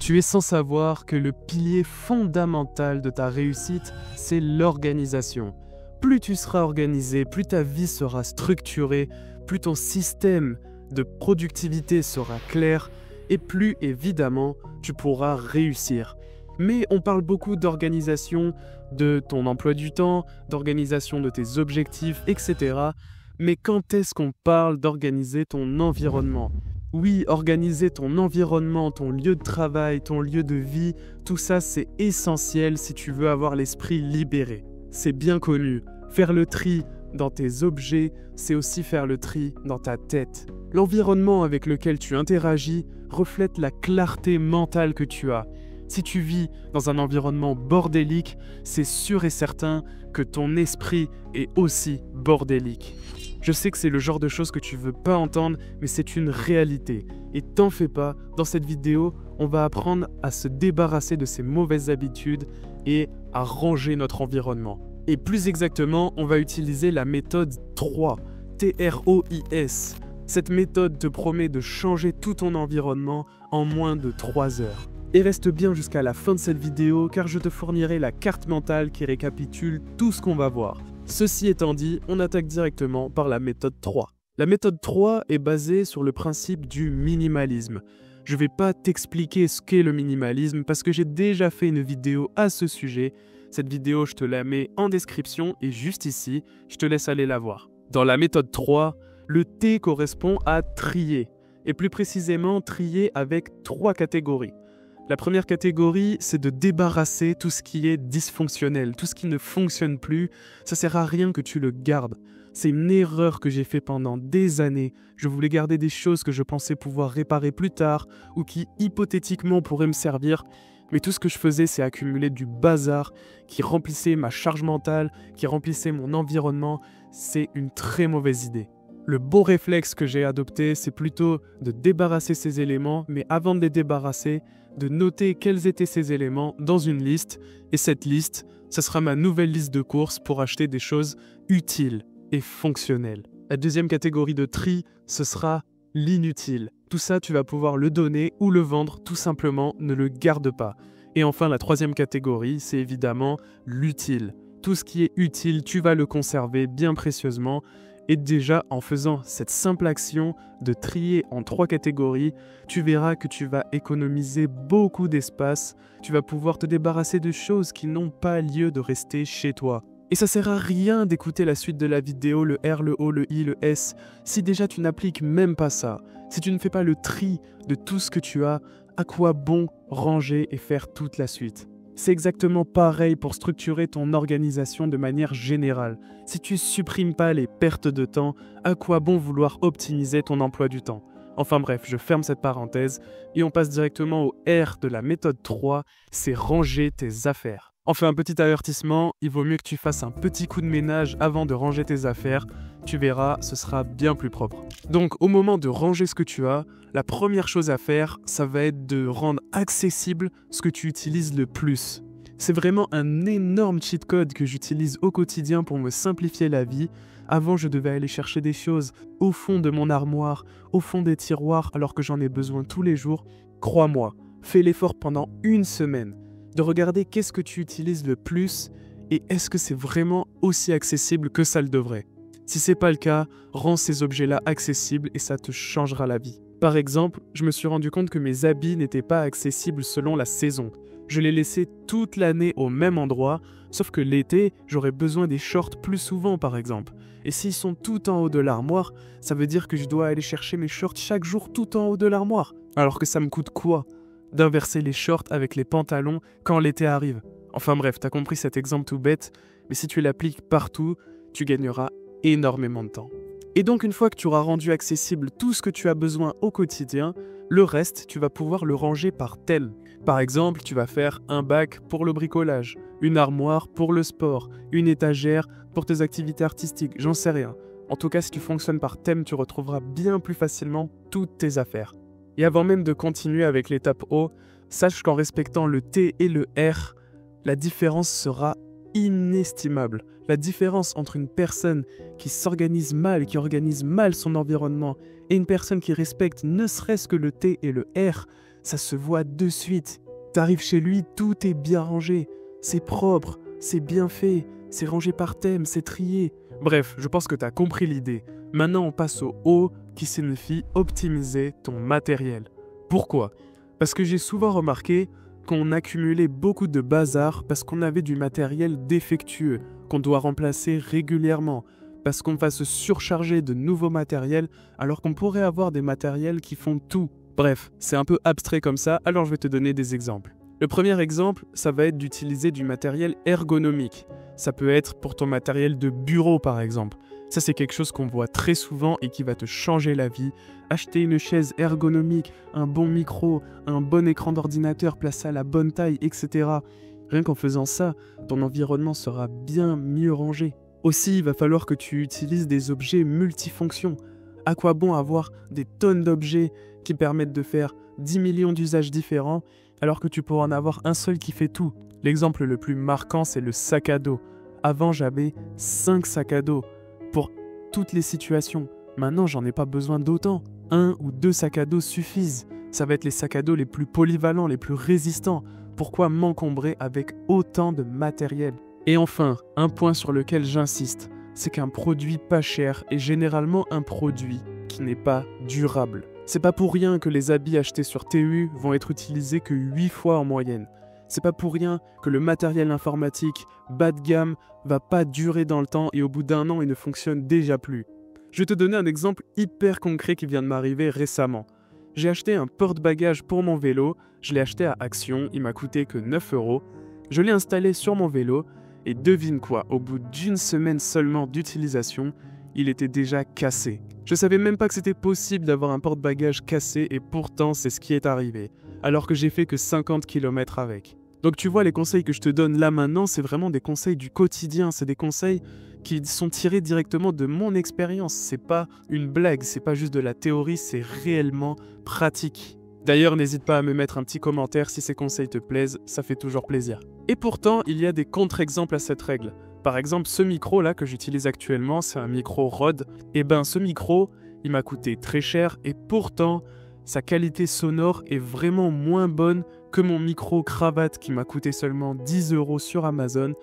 Tu es sans savoir que le pilier fondamental de ta réussite, c'est l'organisation. Plus tu seras organisé, plus ta vie sera structurée, plus ton système de productivité sera clair et plus évidemment tu pourras réussir. Mais on parle beaucoup d'organisation de ton emploi du temps, d'organisation de tes objectifs, etc. Mais quand est-ce qu'on parle d'organiser ton environnement ? Oui, organiser ton environnement, ton lieu de travail, ton lieu de vie, tout ça c'est essentiel si tu veux avoir l'esprit libéré. C'est bien connu. Faire le tri dans tes objets, c'est aussi faire le tri dans ta tête. L'environnement avec lequel tu interagis reflète la clarté mentale que tu as. Si tu vis dans un environnement bordélique, c'est sûr et certain que ton esprit est aussi bordélique. Je sais que c'est le genre de choses que tu veux pas entendre, mais c'est une réalité. Et t'en fais pas, dans cette vidéo, on va apprendre à se débarrasser de ces mauvaises habitudes et à ranger notre environnement. Et plus exactement, on va utiliser la méthode 3, T-R-O-I-S. Cette méthode te promet de changer tout ton environnement en moins de 3 heures. Et reste bien jusqu'à la fin de cette vidéo car je te fournirai la carte mentale qui récapitule tout ce qu'on va voir. Ceci étant dit, on attaque directement par la méthode 3. La méthode 3 est basée sur le principe du minimalisme. Je ne vais pas t'expliquer ce qu'est le minimalisme parce que j'ai déjà fait une vidéo à ce sujet. Cette vidéo, je te la mets en description et juste ici, je te laisse aller la voir. Dans la méthode 3, le T correspond à trier. Et plus précisément, trier avec 3 catégories. La première catégorie, c'est de débarrasser tout ce qui est dysfonctionnel, tout ce qui ne fonctionne plus. Ça sert à rien que tu le gardes. C'est une erreur que j'ai fait pendant des années. Je voulais garder des choses que je pensais pouvoir réparer plus tard ou qui hypothétiquement pourraient me servir. Mais tout ce que je faisais, c'est accumuler du bazar qui remplissait ma charge mentale, qui remplissait mon environnement. C'est une très mauvaise idée. Le bon réflexe que j'ai adopté, c'est plutôt de débarrasser ces éléments, mais avant de les débarrasser, de noter quels étaient ces éléments dans une liste. Et cette liste, ce sera ma nouvelle liste de courses pour acheter des choses utiles et fonctionnelles. La deuxième catégorie de tri, ce sera l'inutile. Tout ça, tu vas pouvoir le donner ou le vendre, tout simplement, ne le garde pas. Et enfin, la troisième catégorie, c'est évidemment l'utile. Tout ce qui est utile, tu vas le conserver bien précieusement. Et déjà, en faisant cette simple action de trier en 3 catégories, tu verras que tu vas économiser beaucoup d'espace. Tu vas pouvoir te débarrasser de choses qui n'ont pas lieu de rester chez toi. Et ça sert à rien d'écouter la suite de la vidéo, le R, le O, le I, le S, si déjà tu n'appliques même pas ça. Si tu ne fais pas le tri de tout ce que tu as, à quoi bon ranger et faire toute la suite ? C'est exactement pareil pour structurer ton organisation de manière générale. Si tu supprimes pas les pertes de temps, à quoi bon vouloir optimiser ton emploi du temps ? Enfin bref, je ferme cette parenthèse et on passe directement au R de la méthode 3, c'est ranger tes affaires. Enfin, un petit avertissement, il vaut mieux que tu fasses un petit coup de ménage avant de ranger tes affaires. Tu verras, ce sera bien plus propre. Donc, au moment de ranger ce que tu as, la première chose à faire, ça va être de rendre accessible ce que tu utilises le plus. C'est vraiment un énorme cheat code que j'utilise au quotidien pour me simplifier la vie. Avant, je devais aller chercher des choses au fond de mon armoire, au fond des tiroirs, alors que j'en ai besoin tous les jours. Crois-moi, fais l'effort pendant une semaine de regarder qu'est-ce que tu utilises le plus et est-ce que c'est vraiment aussi accessible que ça le devrait. Si c'est pas le cas, rends ces objets-là accessibles et ça te changera la vie. Par exemple, je me suis rendu compte que mes habits n'étaient pas accessibles selon la saison. Je les laissais toute l'année au même endroit, sauf que l'été, j'aurais besoin des shorts plus souvent par exemple. Et s'ils sont tout en haut de l'armoire, ça veut dire que je dois aller chercher mes shorts chaque jour tout en haut de l'armoire. Alors que ça me coûte quoi ? D'inverser les shorts avec les pantalons quand l'été arrive. Enfin bref, t'as compris cet exemple tout bête, mais si tu l'appliques partout, tu gagneras énormément de temps. Et donc une fois que tu auras rendu accessible tout ce que tu as besoin au quotidien, le reste, tu vas pouvoir le ranger par thème. Par exemple, tu vas faire un bac pour le bricolage, une armoire pour le sport, une étagère pour tes activités artistiques, j'en sais rien. En tout cas, si tu fonctionnes par thème, tu retrouveras bien plus facilement toutes tes affaires. Et avant même de continuer avec l'étape O, sache qu'en respectant le T et le R, la différence sera inestimable. La différence entre une personne qui s'organise mal, qui organise mal son environnement, et une personne qui respecte ne serait-ce que le T et le R, ça se voit de suite. T'arrives chez lui, tout est bien rangé, c'est propre, c'est bien fait, c'est rangé par thème, c'est trié. Bref, je pense que t'as compris l'idée. Maintenant, on passe au O qui signifie optimiser ton matériel. Pourquoi ? Parce que j'ai souvent remarqué qu'on accumulait beaucoup de bazar parce qu'on avait du matériel défectueux, qu'on doit remplacer régulièrement, parce qu'on va se surcharger de nouveaux matériels alors qu'on pourrait avoir des matériels qui font tout. Bref, c'est un peu abstrait comme ça, alors je vais te donner des exemples. Le premier exemple, ça va être d'utiliser du matériel ergonomique. Ça peut être pour ton matériel de bureau par exemple. Ça c'est quelque chose qu'on voit très souvent et qui va te changer la vie. Acheter une chaise ergonomique, un bon micro, un bon écran d'ordinateur placé à la bonne taille, etc. Rien qu'en faisant ça, ton environnement sera bien mieux rangé. Aussi, il va falloir que tu utilises des objets multifonctions. À quoi bon avoir des tonnes d'objets qui permettent de faire 10 millions d'usages différents alors que tu pourras en avoir un seul qui fait tout. L'exemple le plus marquant, c'est le sac à dos. Avant, j'avais 5 sacs à dos pour toutes les situations. Maintenant, j'en ai pas besoin d'autant. 1 ou 2 sacs à dos suffisent. Ça va être les sacs à dos les plus polyvalents, les plus résistants. Pourquoi m'encombrer avec autant de matériel ? Et enfin, un point sur lequel j'insiste, c'est qu'un produit pas cher est généralement un produit qui n'est pas durable. C'est pas pour rien que les habits achetés sur TU vont être utilisés que 8 fois en moyenne. C'est pas pour rien que le matériel informatique bas de gamme va pas durer dans le temps et au bout d'un an il ne fonctionne déjà plus. Je vais te donner un exemple hyper concret qui vient de m'arriver récemment. J'ai acheté un porte-bagages pour mon vélo, je l'ai acheté à Action, il m'a coûté que 9 €. Je l'ai installé sur mon vélo et devine quoi, au bout d'une semaine seulement d'utilisation, il était déjà cassé. Je savais même pas que c'était possible d'avoir un porte-bagages cassé et pourtant c'est ce qui est arrivé, alors que j'ai fait que 50 km avec. Donc tu vois, les conseils que je te donne là maintenant, c'est vraiment des conseils du quotidien, c'est des conseils qui sont tirés directement de mon expérience. C'est pas une blague, c'est pas juste de la théorie, c'est réellement pratique. D'ailleurs, n'hésite pas à me mettre un petit commentaire si ces conseils te plaisent, ça fait toujours plaisir. Et pourtant, il y a des contre-exemples à cette règle. Par exemple, ce micro-là que j'utilise actuellement, c'est un micro Rode. Et ben, ce micro, il m'a coûté très cher et pourtant, sa qualité sonore est vraiment moins bonne que mon micro cravate qui m'a coûté seulement 10 € sur Amazon.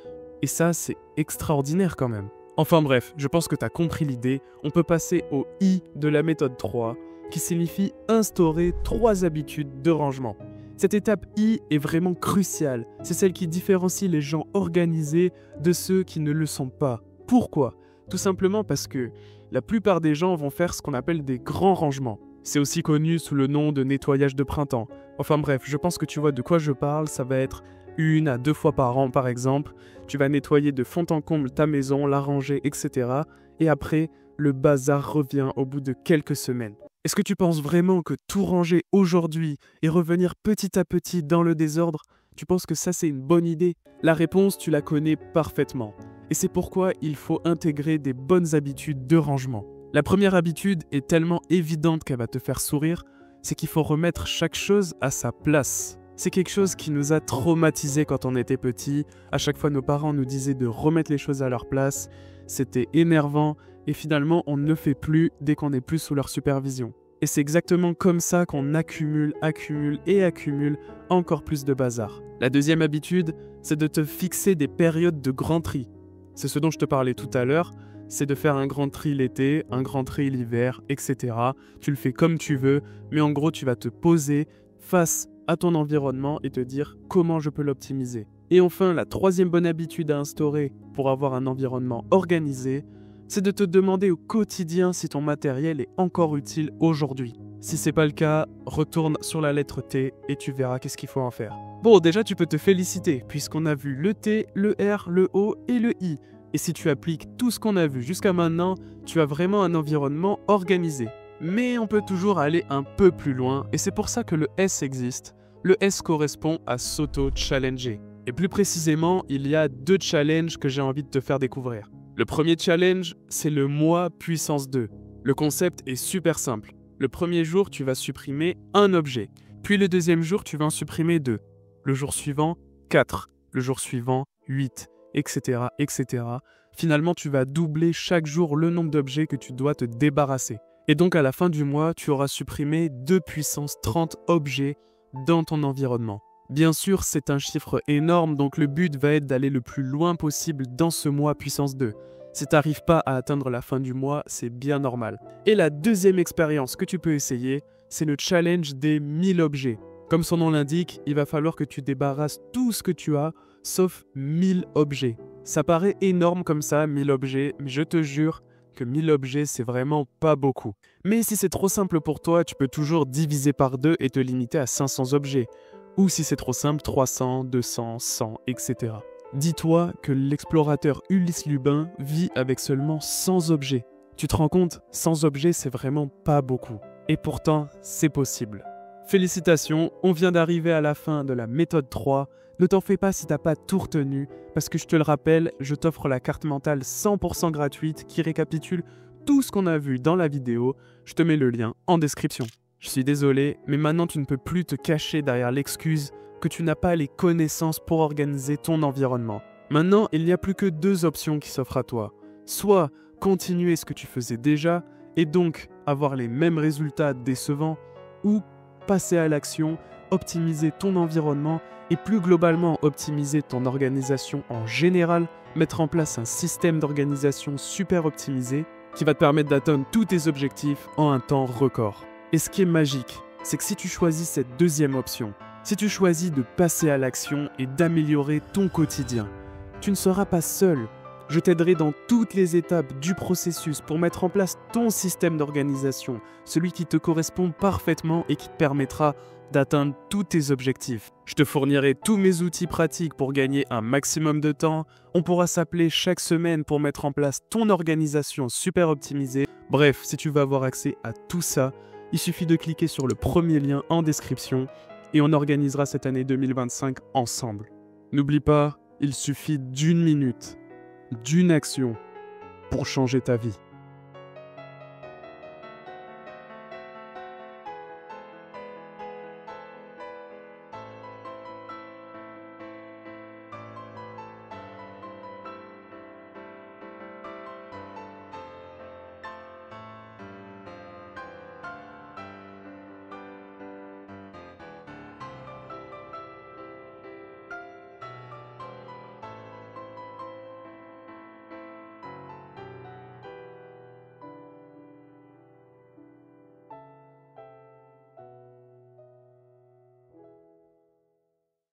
Et ça, c'est extraordinaire quand même. Enfin bref, je pense que tu as compris l'idée. On peut passer au I de la méthode 3, qui signifie instaurer 3 habitudes de rangement. Cette étape I est vraiment cruciale. C'est celle qui différencie les gens organisés de ceux qui ne le sont pas. Pourquoi ? Tout simplement parce que la plupart des gens vont faire ce qu'on appelle des grands rangements. C'est aussi connu sous le nom de nettoyage de printemps. Enfin bref, je pense que tu vois de quoi je parle, ça va être 1 à 2 fois par an par exemple. Tu vas nettoyer de fond en comble ta maison, la ranger, etc. Et après, le bazar revient au bout de quelques semaines. Est-ce que tu penses vraiment que tout ranger aujourd'hui et revenir petit à petit dans le désordre, tu penses que ça c'est une bonne idée ? La réponse, tu la connais parfaitement. Et c'est pourquoi il faut intégrer des bonnes habitudes de rangement. La première habitude est tellement évidente qu'elle va te faire sourire, c'est qu'il faut remettre chaque chose à sa place. C'est quelque chose qui nous a traumatisés quand on était petit. À chaque fois, nos parents nous disaient de remettre les choses à leur place. C'était énervant et finalement, on ne le fait plus dès qu'on n'est plus sous leur supervision. Et c'est exactement comme ça qu'on accumule encore plus de bazar. La deuxième habitude, c'est de te fixer des périodes de grand tri. C'est ce dont je te parlais tout à l'heure. C'est de faire un grand tri l'été, un grand tri l'hiver, etc. Tu le fais comme tu veux, mais en gros, tu vas te poser face à ton environnement et te dire comment je peux l'optimiser. Et enfin, la troisième bonne habitude à instaurer pour avoir un environnement organisé, c'est de te demander au quotidien si ton matériel est encore utile aujourd'hui. Si c'est pas le cas, retourne sur la lettre T et tu verras qu'est-ce qu'il faut en faire. Bon, déjà tu peux te féliciter puisqu'on a vu le T, le R, le O et le I. Et si tu appliques tout ce qu'on a vu jusqu'à maintenant, tu as vraiment un environnement organisé. Mais on peut toujours aller un peu plus loin et c'est pour ça que le S existe. Le S correspond à s'auto-challenger. Et plus précisément, il y a 2 challenges que j'ai envie de te faire découvrir. Le premier challenge, c'est le mois puissance 2. Le concept est super simple. Le premier jour, tu vas supprimer un objet. Puis le deuxième jour, tu vas en supprimer 2. Le jour suivant, 4. Le jour suivant, 8. Etc., etc. Finalement, tu vas doubler chaque jour le nombre d'objets que tu dois te débarrasser. Et donc, à la fin du mois, tu auras supprimé 2 puissance 30 objets dans ton environnement. Bien sûr, c'est un chiffre énorme, donc le but va être d'aller le plus loin possible dans ce mois puissance 2. Si tu n'arrives pas à atteindre la fin du mois, c'est bien normal. Et la deuxième expérience que tu peux essayer, c'est le challenge des 1000 objets. Comme son nom l'indique, il va falloir que tu débarrasses tout ce que tu as, sauf 1000 objets. Ça paraît énorme comme ça, 1000 objets, mais je te jure que 1000 objets, c'est vraiment pas beaucoup. Mais si c'est trop simple pour toi, tu peux toujours diviser par 2 et te limiter à 500 objets. Ou si c'est trop simple, 300, 200, 100, etc. Dis-toi que l'explorateur Ulysse Lubin vit avec seulement 100 objets. Tu te rends compte, 100 objets, c'est vraiment pas beaucoup. Et pourtant, c'est possible. Félicitations, on vient d'arriver à la fin de la méthode 3. Ne t'en fais pas si t'as pas tout retenu, parce que je te le rappelle, je t'offre la carte mentale 100% gratuite qui récapitule tout ce qu'on a vu dans la vidéo. Je te mets le lien en description. Je suis désolé, mais maintenant tu ne peux plus te cacher derrière l'excuse que tu n'as pas les connaissances pour organiser ton environnement. Maintenant, il n'y a plus que 2 options qui s'offrent à toi. Soit continuer ce que tu faisais déjà, et donc avoir les mêmes résultats décevants, ou passer à l'action, optimiser ton environnement, et plus globalement optimiser ton organisation en général, mettre en place un système d'organisation super optimisé qui va te permettre d'atteindre tous tes objectifs en un temps record. Et ce qui est magique, c'est que si tu choisis cette deuxième option, si tu choisis de passer à l'action et d'améliorer ton quotidien, tu ne seras pas seul. Je t'aiderai dans toutes les étapes du processus pour mettre en place ton système d'organisation, celui qui te correspond parfaitement et qui te permettra d'atteindre tous tes objectifs. Je te fournirai tous mes outils pratiques pour gagner un maximum de temps. On pourra s'appeler chaque semaine pour mettre en place ton organisation super optimisée. Bref, si tu veux avoir accès à tout ça, il suffit de cliquer sur le premier lien en description et on organisera cette année 2025 ensemble. N'oublie pas, il suffit d'1 minute, d'une action pour changer ta vie.